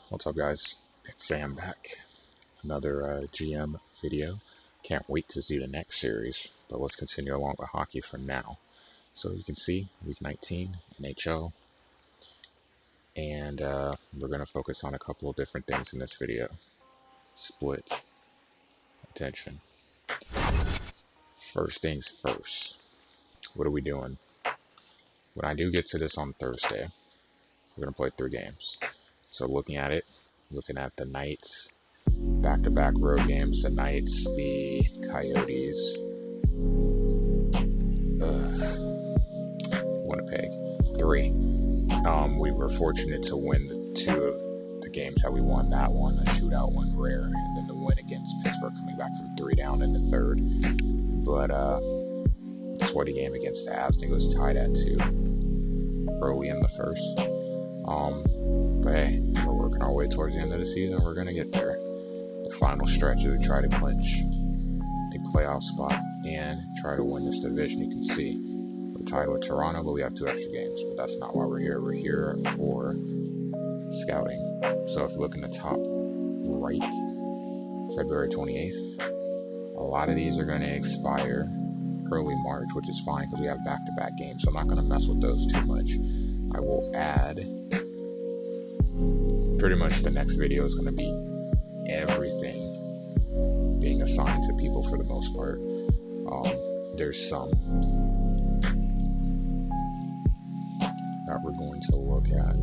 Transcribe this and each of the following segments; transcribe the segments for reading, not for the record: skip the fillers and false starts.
What's up, guys? It's Sam back. Another GM video. Can't wait to see the next series, but let's continue along with hockey for now. So you can see, week 19, NHL, and we're going to focus on a couple of different things in this video. Split attention. First things first. What are we doing? When I do get to this on Thursday, we're going to play 3 games. So looking at the Knights, back-to-back road games, the Knights, the Coyotes, Winnipeg, 3. We were fortunate to win the 2 of the games that we won. That one, a shootout one, rare, and then the win against Pittsburgh, coming back from 3 down in the 3rd. But the sweaty game against the Avs, I think it was tied at 2 early in the 1st. But hey, we're working our way towards the end of the season. We're going to get there. The final stretch is to try to clinch a playoff spot and try to win this division. You can see we're tied with Toronto, but we have 2 extra games. But that's not why we're here. We're here for scouting. So if you look in the top right, February 28th, a lot of these are going to expire early March, which is fine because we have back-to-back games. So I'm not going to mess with those too much. I will add, pretty much the next video is going to be everything being assigned to people for the most part. There's some that we're going to look at.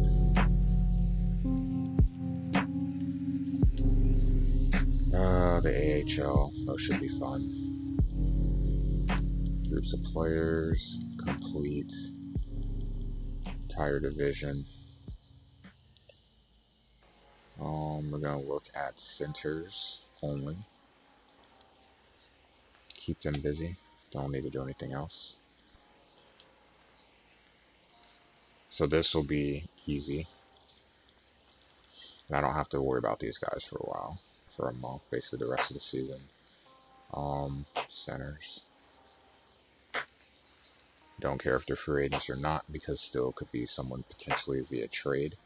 The AHL, those should be fun. Groups of players, complete. Entire division. We're going to look at centers only. Keep them busy. Don't need to do anything else. So this will be easy. And I don't have to worry about these guys for a while. For a month, basically the rest of the season. Centers. Don't care if they're free agents or not, because still could be someone potentially via trade.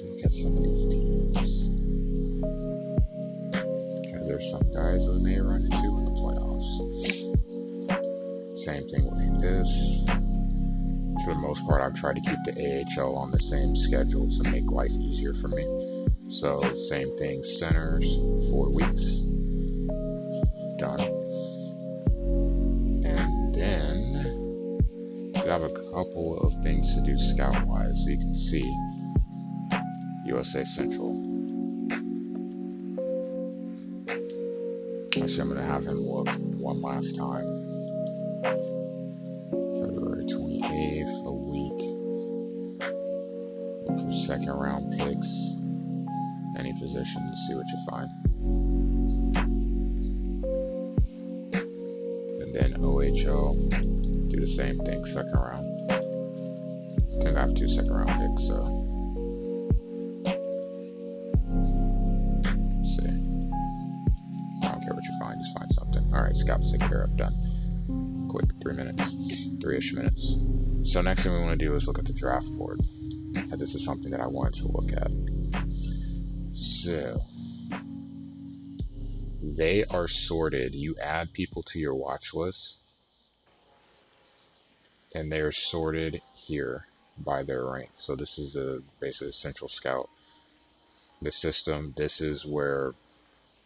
Look at some of these teams. Because there's some guys that we may run into in the playoffs. Same thing with this. For the most part, I've tried to keep the AHL on the same schedule to make life easier for me. So, same thing, centers, 4 weeks, done. And then, we have a couple of things to do scout-wise. So you can see, USA Central. Actually, I'm going to have him look one last time. February 28th, a week. Look for second round picks. Any position to see what you find. And then OHL, do the same thing, second round. I think I have 2 second round picks, so. Let's see. I don't care what you find, just find something. Alright, scouts take care of, done. Quick, 3 minutes. 3-ish minutes. So next thing we want to do is look at the draft board. And this is something that I wanted to look at. So, they are sorted. You add people to your watch list, and they are sorted here by their rank. So this is basically a central scout. The system, this is where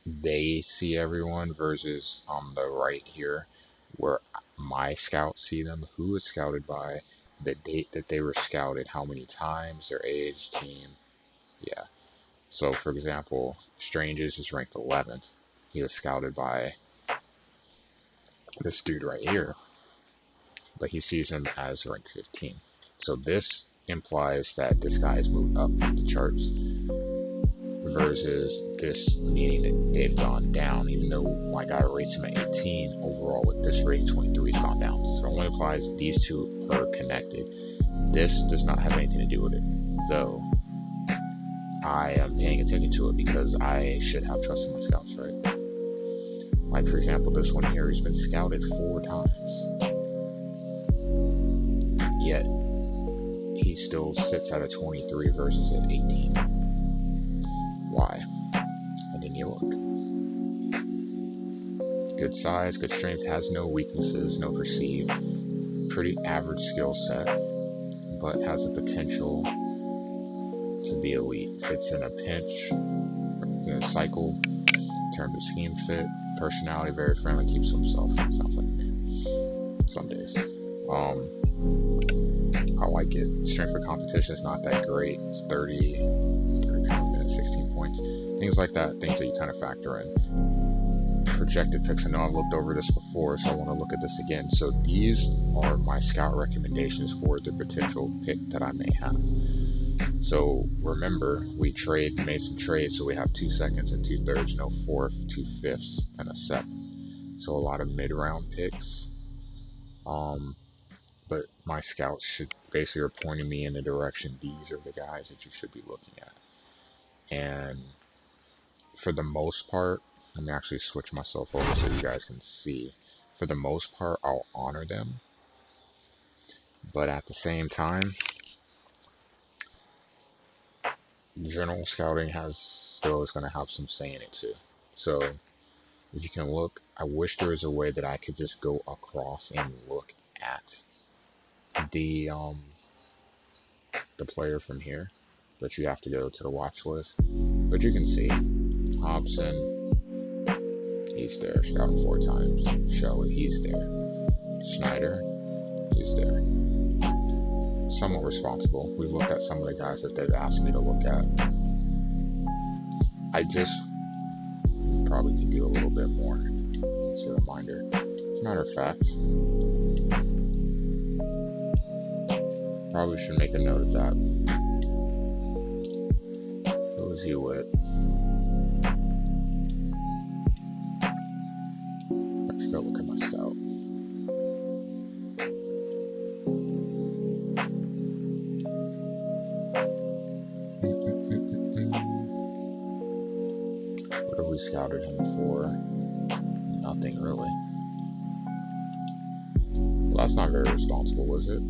they see everyone versus on the right here, where my scouts see them, who is scouted by, the date that they were scouted, how many times, their age, team. Yeah. So, for example, Stranges is ranked 11th. He was scouted by this dude right here, but he sees him as ranked 15. So this implies that this guy has moved up the charts versus this meaning that they've gone down, even though my guy rates him at 18, overall with this rating 23 has gone down. So it only applies these 2 are connected. This does not have anything to do with it, though I am paying attention to it because I should have trust in my scouts, right? Like, for example, this one here, he's been scouted 4 times. Yet, he still sits at a 23 versus an 18. Why? And then you look. Good size, good strength, has no weaknesses, no perceived. Pretty average skill set, but has the potential to be elite. Fits in a pinch, in a cycle, in terms of scheme fit, personality, very friendly, keeps to himself. Sounds like me. Some days. I like it. Strength for competition is not that great. It's 30 pound minutes, 16 points. Things like that, things that you kind of factor in. Projected picks. I know I've looked over this before, so I want to look at this again. So these are my scout recommendations for the potential pick that I may have. So remember, we made some trades, so we have 2 seconds and 2/3, no 4th, 2/5, and a 7th. So a lot of mid-round picks. But my scouts basically are pointing me in the direction. These are the guys that you should be looking at. And for the most part, let me actually switch myself over so you guys can see. For the most part, I'll honor them. But at the same time, general scouting still is going to have some say in it too. So if you can look, I wish there was a way that I could just go across and look at the player from here, but you have to go to the watch list. But you can see Hobson, he's there. Scouted 4 times. Shelley, he's there. Schneider, he's there. Somewhat responsible. We looked at some of the guys that they've asked me to look at. I just probably could do a little bit more. It's a reminder. As a matter of fact, probably should make a note of that. Who is he with? Let's go look at my scout. What have we scouted him for? Nothing really. Well, that's not very responsible, was it?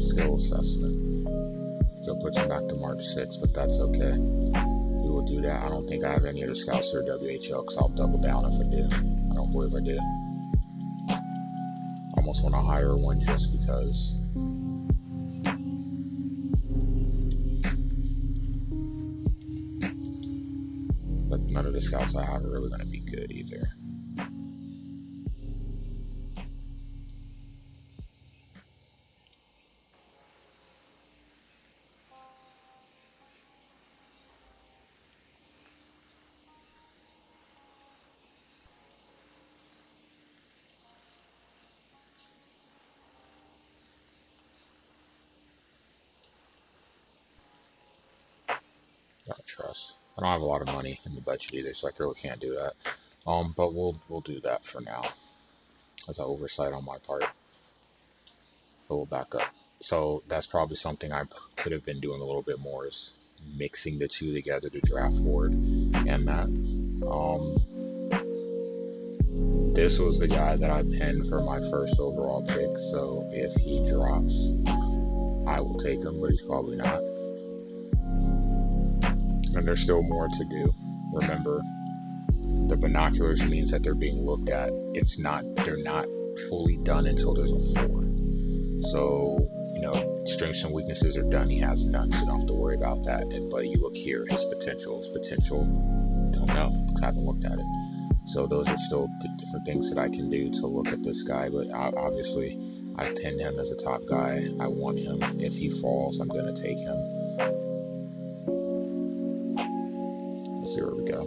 Skill assessment. So it puts him back to March 6th, but that's okay. We will do that. I don't think I have any other scouts for WHL because I'll double down if I do. I don't believe I do. Almost want to hire one just because. But none of the scouts I have are really going to be good either. Not trust. I don't have a lot of money in the budget either, so I really can't do that. But we'll do that for now as an oversight on my part. But we'll back up. So that's probably something I could have been doing a little bit more, is mixing the two together to draft forward. And that this was the guy that I pinned for my first overall pick. So if he drops, I will take him, but he's probably not. And there's still more to do. Remember, the binoculars means that they're being looked at. They're not fully done until there's a 4. So, strengths and weaknesses are done. He has none, so don't have to worry about that. But you look here, his potential, don't know, because I haven't looked at it. So those are still different things that I can do to look at this guy. But obviously, I pinned him as a top guy. I want him. If he falls, I'm going to take him. Let's see where we go.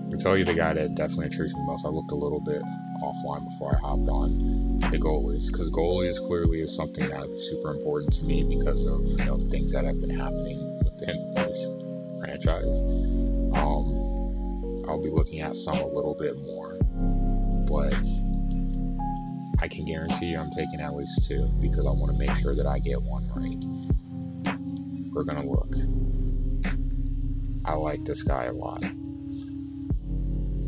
I can tell you the guy that definitely intrigues me most. I looked a little bit offline before I hopped on the goalies, because goalies clearly is something that is super important to me because of the things that have been happening within this franchise. I'll be looking at some a little bit more, but I can guarantee you I'm taking at least 2 because I want to make sure that I get one right. We're gonna look. I like this guy a lot.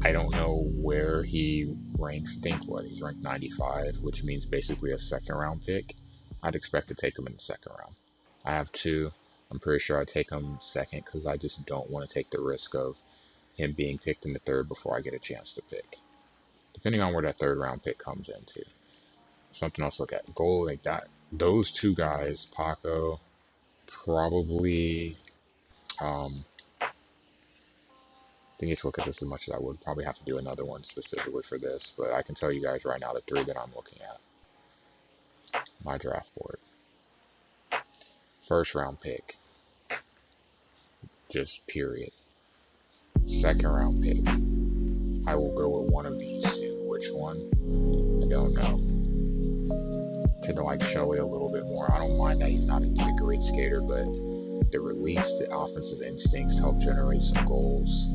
I don't know where he ranks. Think what? He's ranked 95, which means basically a second round pick. I'd expect to take him in the second round. I have two. I'm pretty sure I'd take him second because I just don't want to take the risk of him being picked in the third before I get a chance to pick. Depending on where that third round pick comes into. Something else to look at. Goal like that. Those two guys, Paco, probably. I think to look at this as much as I would. Probably have to do another one specifically for this, but I can tell you guys right now the three that I'm looking at. My draft board. First round pick. Just period. Second round pick. I will go with one of these two. Which one? I don't know. Tend to like Shelley a little bit more. I don't mind that he's not a great skater, but the release, the offensive instincts help generate some goals.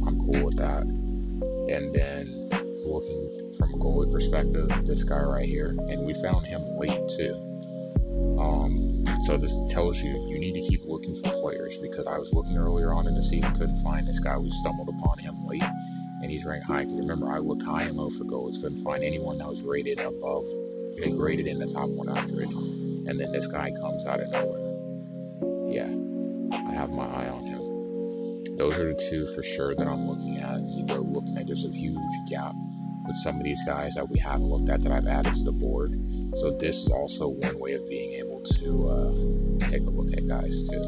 I'm cool with that. And then looking from a goalie perspective, this guy right here, and we found him late too. So this tells you need to keep looking for players, because I was looking earlier on in the season, couldn't find this guy. We stumbled upon him late, and he's ranked high. Remember, I looked high and low for goals, couldn't find anyone that was rated above, graded in the top 100. And then this guy comes out of nowhere. Yeah, I have my eye on him. Those are the two for sure that I'm looking at. You go looking at, there's a huge gap with some of these guys that we haven't looked at that I've added to the board. So this is also one way of being able to take a look at guys too.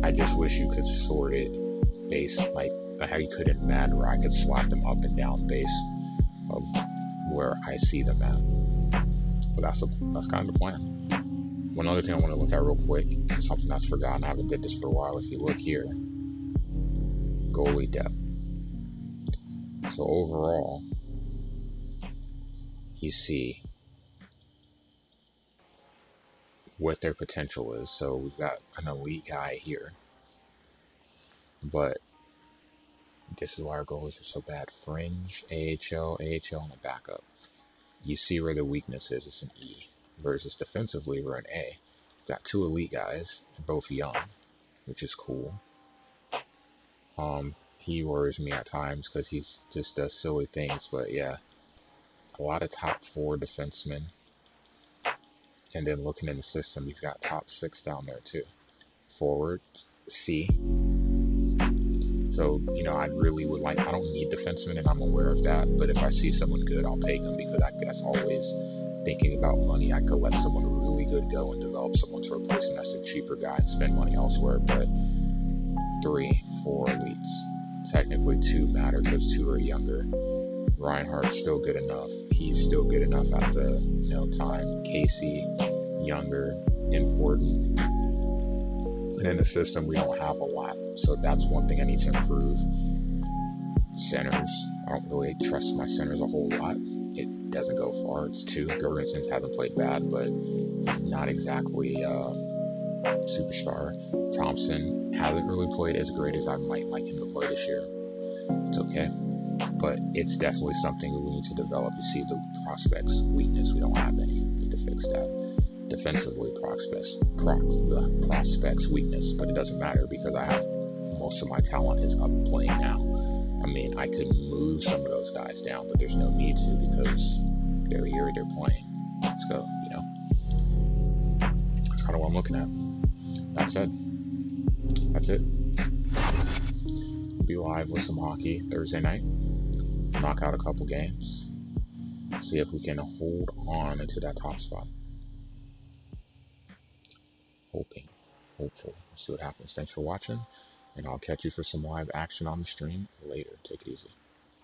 I just wish you could sort it based like how you could in Madden, where I could slot them up and down based of where I see them at. But that's kind of the plan. One other thing I want to look at real quick, something that's forgotten, I haven't did this for a while. If you look here, goalie depth. So overall, you see what their potential is. So we've got an elite guy here, but this is why our goalies are so bad. Fringe, AHL, and a backup. You see where the weakness is. It's an E. Versus defensively, we're an A. Got two elite guys, both young, which is cool. He worries me at times because he's just does silly things, but yeah, a lot of top 4 defensemen. And then looking in the system, you've got top 6 down there too. Forward, C. So, I really would like, I don't need defensemen and I'm aware of that, but if I see someone good, I'll take them, because that's always thinking about money. I could let someone really good go and develop someone to replace him as a cheaper guy and spend money elsewhere, but 3, 4 elites. Technically 2 matter because 2 are younger. Reinhardt's still good enough. He's still good enough at the time. Casey, younger, important. And in the system, we don't have a lot. So that's one thing I need to improve. Centers. I don't really trust my centers a whole lot. It doesn't go far. It's 2. Gergensons hasn't played bad, but he's not exactly superstar. Thompson hasn't really played as great as I might like him to play this year. It's okay, but it's definitely something we need to develop. You see the prospects weakness, we don't have any. We need to fix that. Defensively, prospects weakness, but it doesn't matter because I have most of my talent is up playing now. I mean, I could move some of those guys down, but there's no need to because they're here, they're playing. Let's go, That's kind of what I'm looking at. That said, that's it. Be live with some hockey Thursday night. Knock out a couple games. See if we can hold on into that top spot. Hopeful. See what happens. Thanks for watching, and I'll catch you for some live action on the stream later. Take it easy.